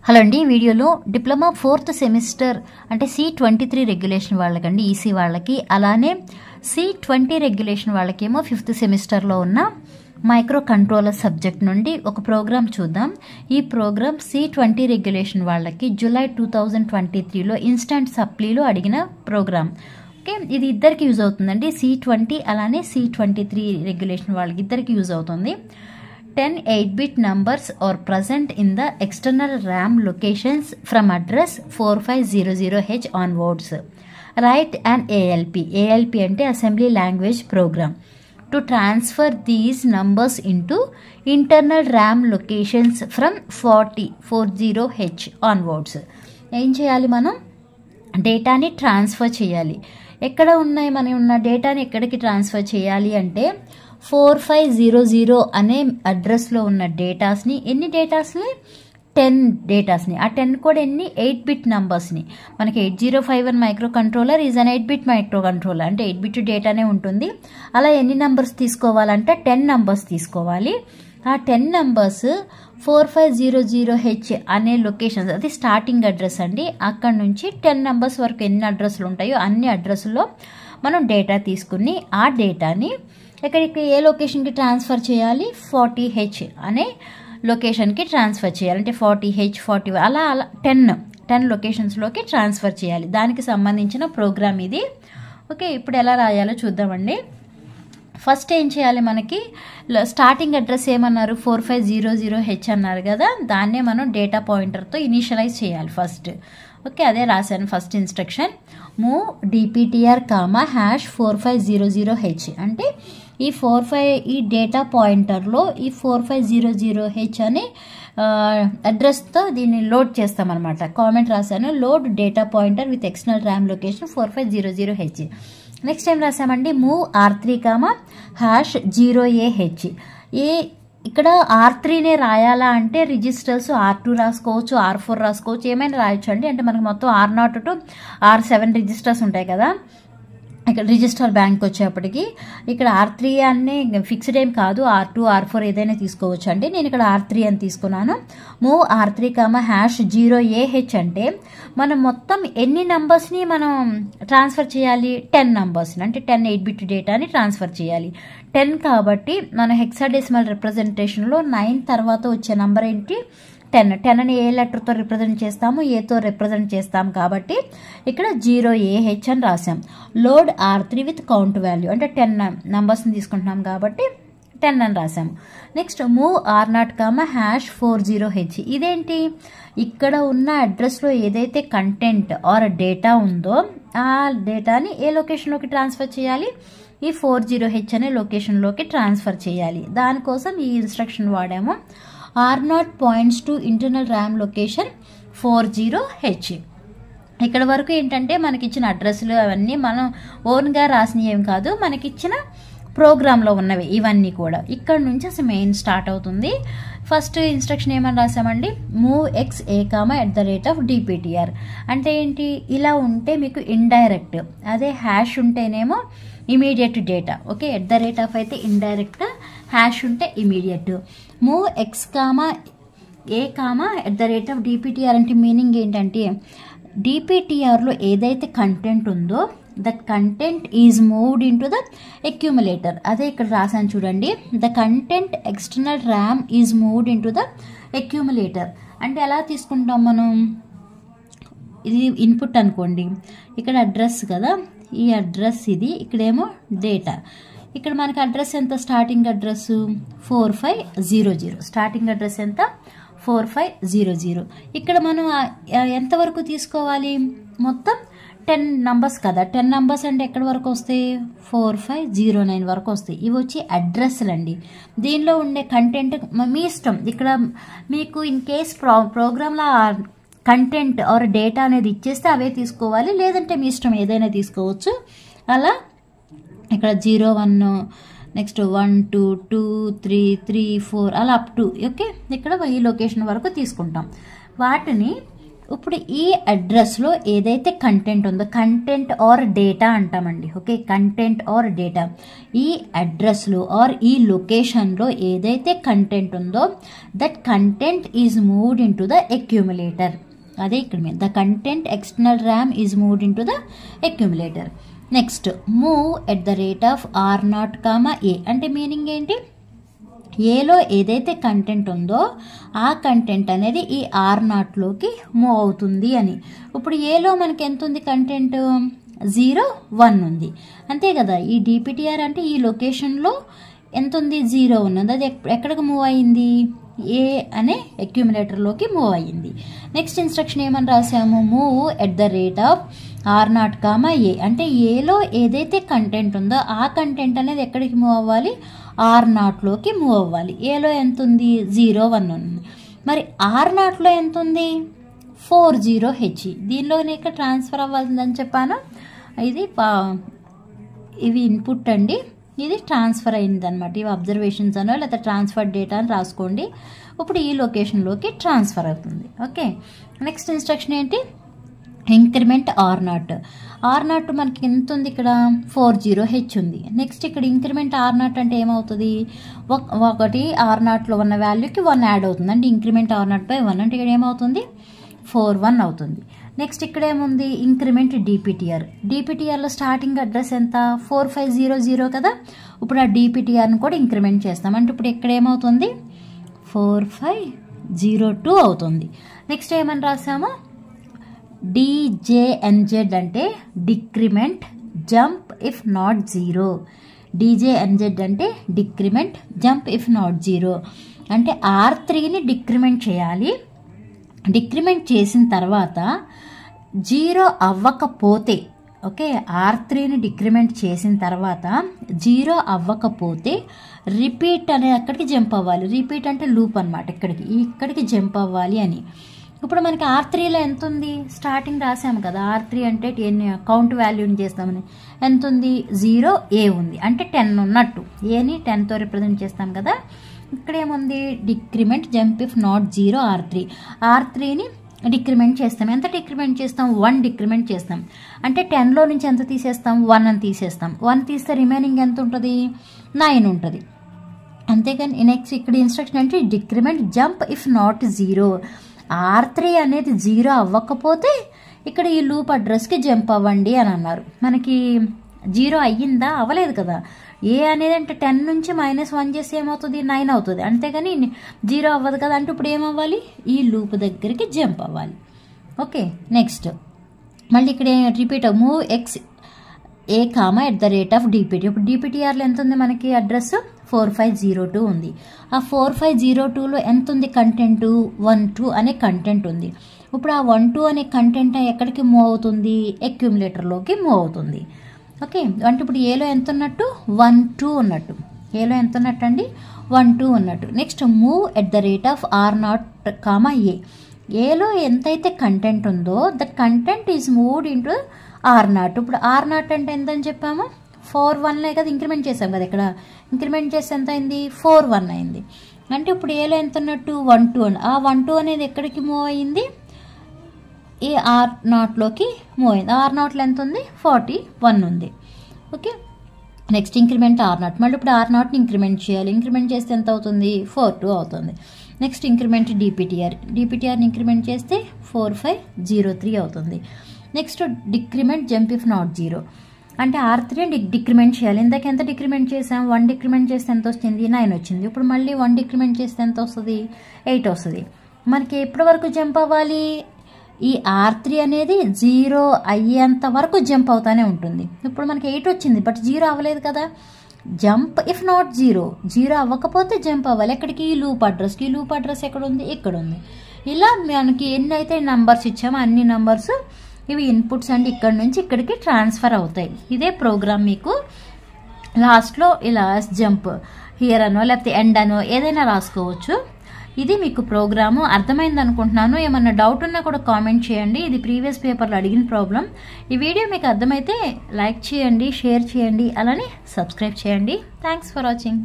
Hello అండి, ఈ వీడియోలో డిప్లొమా 4th సెమిస్టర్ అంటే C23 రెగ్యులేషన్ వాళ్ళకండి, ఈసీ వాళ్ళకి, అలానే C20 రెగ్యులేషన్ వాళ్ళకేమో 5th సెమిస్టర్లో ఉన్న మైక్రో కంట్రోలర్ సబ్జెక్ట్ నుండి ఒక ప్రోగ్రామ్ చూద్దాం. ఈ ప్రోగ్రామ్ C20 రెగ్యులేషన్ వాళ్ళకి జూలై 2023లో ఇన్స్టంట్ సప్లీలో అడిగిన ప్రోగ్రామ్. ఓకే, ఇది ఇద్దరికి యూజ్ అవుతుందండి. C20 అలానే C23 రెగ్యులేషన్ వాళ్ళకి ఇద్దరికి యూజ్ అవుతుంది. 10 8-bit numbers are present in the external RAM locations from address 4500H onwards. Write an ALP. ALP ante Assembly Language Program to transfer these numbers into internal RAM locations from 40H onwards. ఏం చేయాలి, మనం డేటాని transfer చేయాలి. ఎక్కడ ఉన్నాయి మనం ఉన్న డేటాని ఎక్కడికి ట్రాన్స్ఫర్ చేయాలి అంటే 4500 అనే అడ్రస్లో ఉన్న డేటాస్ని, ఎన్ని డేటాస్ని, 10 డేటాస్ని, ఆ 10 కూడా ఎన్ని, 8-bit నంబర్స్ని. మనకి 8051 micro controller is an 8-bit micro controller, అంటే 8-bit డేటానే ఉంటుంది. అలా ఎన్ని నంబర్స్ తీసుకోవాలంటే 10 నంబర్స్ తీసుకోవాలి. ఆ 10 నంబర్స్ 4500H అనే లొకేషన్స్, అది స్టార్టింగ్ అడ్రస్ అండి. అక్కడ నుంచి 10 నంబర్స్ వరకు ఎన్ని అడ్రస్లు ఉంటాయో అన్ని అడ్రస్లో మనం డేటా తీసుకుని ఆ డేటాని ఎక్కడికి, ఏ లొకేషన్కి ట్రాన్స్ఫర్ చేయాలి, 40H అనే లొకేషన్కి ట్రాన్స్ఫర్ చేయాలి. అంటే 40H 40 అలా 10 లొకేషన్స్లోకి ట్రాన్స్ఫర్ చేయాలి. దానికి సంబంధించిన ప్రోగ్రామ్ ఇది. ఓకే, ఇప్పుడు ఎలా రాయాలో చూద్దామండి. ఫస్ట్ ఏం చేయాలి, మనకి స్టార్టింగ్ అడ్రస్ ఏమన్నారు, 4500H అన్నారు కదా, దాన్నే మనం డేటా పాయింటర్తో ఇనిషియలైజ్ చేయాలి ఫస్ట్. ఓకే, అదే రాశాను first instruction. Move DPTR, #4500H అంటే ఈ డేటా పాయింటర్లో ఈ 4500H అనే అడ్రస్తో దీన్ని లోడ్ చేస్తామన్నమాట. కామెంట్ రాశాను, load data pointer with external RAM location 4500H. Next ఏం రాసామండి, మూవ్ R3, #0AH. ఇక్కడ R3నే రాయాలా అంటే రిజిస్టర్స్ R2 రాసుకోవచ్చు, R4 రాసుకోవచ్చు, ఏమైనా రాయొచ్చు అండి. అంటే మనకు మొత్తం R0 to R7 రిజిస్టర్స్ ఉంటాయి కదా. ఇక్కడ రిజిస్టర్ బ్యాంక్ వచ్చేప్పటికి ఇక్కడ R3 అనే ఫిక్స్డ్ ఏం కాదు, R2 R4 ఏదైనా తీసుకోవచ్చు అండి. నేను ఇక్కడ R3 అని తీసుకున్నాను. మూవ్ R3, #0AH అంటే మనం మొత్తం ఎన్ని నంబర్స్ని మనం ట్రాన్స్ఫర్ చేయాలి, 10 నంబర్స్ని, అంటే 10 8-bit డేటాని ట్రాన్స్ఫర్ చేయాలి. 10 కాబట్టి మన హెక్సాడెసిమల్ రిప్రజెంటేషన్లో 9 తర్వాత వచ్చే నంబర్ ఏంటి, 10 అని ఏ లెటర్తో రిప్రజెంట్ చేస్తాము, ఏతో రిప్రజెంట్ చేస్తాం కాబట్టి ఇక్కడ 0AH అని రాసాం. Load R3 with count value, అంటే 10 నంబర్స్ని తీసుకుంటున్నాం కాబట్టి 10 అని రాసాము. Next move R0, #40H. ఇదేంటి, ఇక్కడ ఉన్న అడ్రస్లో ఏదైతే కంటెంట్ ఆర్ డేటా ఉందో ఆ డేటాని ఏ లొకేషన్లోకి ట్రాన్స్ఫర్ చేయాలి, ఈ 40H అనే లొకేషన్లోకి ట్రాన్స్ఫర్ చేయాలి. దానికోసం ఈ ఇన్స్ట్రక్షన్ వాడాము. R0 points to internal RAM location 40H. ఇక్కడ వరకు ఏంటంటే మనకిచ్చిన అడ్రస్లు అవన్నీ మనం ఓన్గా రాసినవి ఏం కాదు, మనకిచ్చిన ప్రోగ్రాంలో ఉన్నవి ఇవన్నీ కూడా. ఇక్కడ నుంచి అసలు మెయిన్ స్టార్ట్ అవుతుంది. ఫస్ట్ ఇన్స్ట్రక్షన్ ఏమని రాసామండి, మూవ్ XA, @DPTR. అంటే ఏంటి, ఇలా ఉంటే మీకు ఇండైరెక్ట్, అదే హ్యాష్ ఉంటేనేమో ఇమీడియట్ డేటా. ఓకే, @ అయితే ఇండైరెక్ట్, హ్యాష్ ఉంటే immediate. Move X, A, @DPTR అంటే మీనింగ్ ఏంటంటే DPTRలో ఏదైతే కంటెంట్ ఉందో that content is moved in to the accumulator. అదే ఇక్కడ రాసాను చూడండి, the content external RAM is moved in to the accumulator. అంటే ఎలా తీసుకుంటాం మనం, ఇది ఇన్పుట్ అనుకోండి, ఇక్కడ అడ్రస్ కదా, ఈ అడ్రస్ ఇది, ఇక్కడేమో డేటా. ఇక్కడ మనకి అడ్రస్ ఎంత, స్టార్టింగ్ అడ్రస్ 4500, స్టార్టింగ్ అడ్రస్ ఎంత 4500. ఇక్కడ మనం ఎంతవరకు తీసుకోవాలి, మొత్తం 10 నంబర్స్ కదా, 10 నంబర్స్ అంటే ఎక్కడి వరకు వస్తాయి, 4509 వరకు వస్తాయి. ఇవి వచ్చి అడ్రస్లు అండి. దీనిలో ఉండే కంటెంట్ మీ ఇష్టం. ఇక్కడ మీకు ఇన్ కేస్ ప్రోగ్రామ్లో కంటెంట్ ఆర్ డేటా అనేది ఇచ్చేస్తే అవే తీసుకోవాలి, లేదంటే మీ ఇష్టం ఏదైనా తీసుకోవచ్చు. అలా ఇక్కడ 01, నెక్స్ట్ 1 2 2 3 3 4 అలా అప్ టు. ఓకే, ఇక్కడ ఈ లొకేషన్ వరకు తీసుకుంటాం. వాటిని ఇప్పుడు ఈ అడ్రస్లో ఏదైతే కంటెంట్ ఉందో, కంటెంట్ ఆర్ డేటా అంటామండి. Okay, content or data. ఈ అడ్రస్లో ఆర్ ఈ లొకేషన్లో ఏదైతే కంటెంట్ ఉందో that content is moved in to the accumulator. అదే ఇక్కడ మీద the content external RAM is moved in to the accumulator. Next move at the rate of R0, A అంటే మీనింగ్ ఏంటి? ఏలో ఏదైతే కంటెంట్ ఉందో ఆ కంటెంట్ అనేది ఈ R0లోకి మూవ్ అవుతుంది అని. ఇప్పుడు ఏలో మనకి ఎంత ఉంది కంటెంట్? 0, 1 ఉంది, అంతే కదా. ఈ DPTR అంటే ఈ లొకేషన్లో ఎంత ఉంది? 0 ఉన్నది. అది ఎక్కడికి మూవ్ అయ్యింది? ఏ అనే అక్యూములేటర్లోకి మూవ్ అయ్యింది. నెక్స్ట్ ఇన్స్ట్రక్షన్ ఏమని రాసాము? Move at the rate of R0, A అంటే ఏలో ఏదైతే కంటెంట్ ఉందో ఆ కంటెంట్ అనేది ఎక్కడికి మూవ్ అవ్వాలి? R0లోకి మూవ్ అవ్వాలి. ఏలో ఎంత ఉంది? 0, 1 ఉంది. మరి R0లో ఎంత ఉంది? 40H. దీనిలోనే ఇక్కడ ట్రాన్స్ఫర్ అవ్వాల్సిందని చెప్పాను. ఇవి ఇన్పుట్ అండి, ఇది ట్రాన్స్ఫర్ అయింది అనమాట. ఇవి అబ్జర్వేషన్స్ అనో లేకపోతే ట్రాన్స్ఫర్ డేటా అని రాసుకోండి. ఇప్పుడు ఈ లొకేషన్లోకి ట్రాన్స్ఫర్ అవుతుంది. ఓకే, నెక్స్ట్ ఇన్స్ట్రక్షన్ ఏంటి? ఇంక్రిమెంట్ R0 మనకి ఎంత ఉంది? ఇక్కడ 40H ఉంది. నెక్స్ట్ ఇక్కడ ఇంక్రిమెంట్ R0 అంటే ఏమవుతుంది? ఒకటి R0లో ఉన్న వాల్యూకి 1 యాడ్ అవుతుంది, అంటే ఇంక్రిమెంట్ R0/1 అంటే ఇక్కడ ఏమవుతుంది? 41 అవుతుంది. నెక్స్ట్ ఇక్కడ ఏముంది? ఇంక్రిమెంట్ DPTRలో స్టార్టింగ్ అడ్రస్ ఎంత? 4500 కదా. ఇప్పుడు ఆ DPTRని కూడా ఇంక్రిమెంట్ చేస్తాం, అంటే ఇప్పుడు ఇక్కడ ఏమవుతుంది? 4502 అవుతుంది. నెక్స్ట్ ఏమని రాసాము? DJNZ అంటే decrement jump if not 0. DJNZ అంటే డిక్రిమెంట్ జంప్ ఇఫ్ నాట్ 0 అంటే R3ని డిక్రిమెంట్ చేయాలి. డిక్రిమెంట్ చేసిన తర్వాత 0 అవ్వకపోతే, ఓకే, R3ని డిక్రిమెంట్ చేసిన తర్వాత 0 అవ్వకపోతే రిపీట్ అనే అక్కడికి జంప్ అవ్వాలి. రిపీట్ అంటే లూప్ అనమాట, ఇక్కడికి జంప్ అవ్వాలి అని. ఇప్పుడు మనకి R3లో ఎంత ఉంది? స్టార్టింగ్ రాసాము కదా, R3 అంటే కౌంట్ వాల్యూని చేస్తామని. ఎంత ఉంది? 0A ఉంది, అంటే 10 ఉన్నట్టు. ఏని 10తో రిప్రజెంట్ చేస్తాం కదా. ఇక్కడ ఏముంది? డిక్రిమెంట్ జంప్ ఇఫ్ నాట్ 0 R3ని డిక్రిమెంట్ చేస్తాం. ఎంత డిక్రిమెంట్ చేస్తాం? 1 డిక్రిమెంట్ చేస్తాం, అంటే 10లో నుంచి ఎంత తీసేస్తాం? 1 అని తీసేస్తాం. 1 తీస్తే రిమైనింగ్ ఎంత ఉంటుంది? 9 ఉంటుంది. అంతేగాని నెక్స్ట్ ఇక్కడ ఇన్స్ట్రక్షన్ అంటే decrement jump if not 0. R3 అనేది 0 అవ్వకపోతే ఇక్కడ ఈ లూప్ అడ్రస్కి జంప్ అవ్వండి అని అన్నారు. మనకి 0 అయ్యిందా? అవ్వలేదు కదా. ఏ అనేది అంటే 10 నుంచి -1 చేస్తే ఏమవుతుంది? 9 అవుతుంది, అంతేగాని 0 అవ్వదు కదా. అంటే ఇప్పుడు ఏమవ్వాలి? ఈ లూప్ దగ్గరికి జంప్ అవ్వాలి. ఓకే, నెక్స్ట్ మళ్ళీ ఇక్కడ repeat move X A, @DPT. ఇప్పుడు DPTRలో ఎంత ఉంది మనకి? అడ్రస్ 4502 ఉంది. ఆ 4502లో ఎంత ఉంది కంటెంట్? 12 అనే కంటెంట్ ఉంది. ఇప్పుడు ఆ 12 అనే కంటెంట్ ఎక్కడికి మూవ్ అవుతుంది? అక్యూములేటర్లోకి మూవ్ అవుతుంది. ఓకే, అంటే ఇప్పుడు ఏలో ఎంత ఉన్నట్టు? 12 ఉన్నట్టు. ఏలో ఎంత ఉన్నట్టు అండి? 12 ఉన్నట్టు. Next move at the rate of R0, A. ఏలో ఎంతైతే కంటెంట్ ఉందో that content is moved into R0. ఇప్పుడు R0 అంటే ఎంత అని చెప్పాము? 41 కదా, ఇంక్రిమెంట్ చేసాం కదా. ఇక్కడ ఇంక్రిమెంట్ చేస్తే ఎంత అయింది? 41 అయింది. అంటే ఇప్పుడు ఏలో ఎంత ఉన్నట్టు? 12 అని. ఆ 12 అనేది ఎక్కడికి మూవ్ అయ్యింది? ఈ R0లోకి మూవ్ అయింది. R0లో ఎంత ఉంది? 41 ఉంది. Okay, next increment R0. మళ్ళీ ఇప్పుడు R0ని ఇంక్రిమెంట్ చేయాలి. ఇంక్రిమెంట్ చేస్తే ఎంత అవుతుంది? 42 అవుతుంది. నెక్స్ట్ ఇంక్రిమెంట్ DPTRని ఇంక్రిమెంట్ చేస్తే 4503 అవుతుంది. Next decrement jump if not 0 అంటే R3 డిక్రిమెంట్ చేయాలి. ఇందాక ఎంత డిక్రిమెంట్ చేసాం? 1 డిక్రిమెంట్ చేస్తే ఎంత వచ్చింది? 9 వచ్చింది. ఇప్పుడు మళ్ళీ 1 డిక్రిమెంట్ చేస్తే ఎంత వస్తుంది? 8 వస్తుంది. మనకి ఎప్పటి వరకు జంప్ అవ్వాలి? ఈ R3 అనేది 0 అయ్యేంత వరకు జంప్ అవుతానే ఉంటుంది. ఇప్పుడు మనకి 8 వచ్చింది, బట్ 0 అవ్వలేదు కదా. జంప్ ఇఫ్ నాట్ 0 అవ్వకపోతే జంప్ అవ్వాలి. ఎక్కడికి? ఈ లూప్ అడ్రస్కి. ఈ లూప్ అడ్రస్ ఎక్కడ ఉంది? ఇక్కడ ఉంది. ఇలా మనకి ఎన్ని అయితే నంబర్స్ ఇచ్చామో అన్ని నంబర్స్ ఇవి ఇన్పుట్స్ అండి, ఇక్కడ నుంచి ఇక్కడికి ట్రాన్స్ఫర్ అవుతాయి. ఇదే ప్రోగ్రామ్ మీకు లాస్ట్లో ఇలా జంప్ హియర్ అనో లేకపోతే ఎండ్ అనో ఏదైనా రాసుకోవచ్చు. ఇది మీకు ప్రోగ్రాము అర్థమైంది అనుకుంటున్నాను. ఏమన్నా డౌట్ ఉన్నా కూడా కామెంట్ చేయండి. ఇది ప్రీవియస్ పేపర్లో అడిగిన ప్రాబ్లం. ఈ వీడియో మీకు అర్థమైతే లైక్ చేయండి, షేర్ చేయండి, అలానే సబ్స్క్రైబ్ చేయండి. Thanks for watching.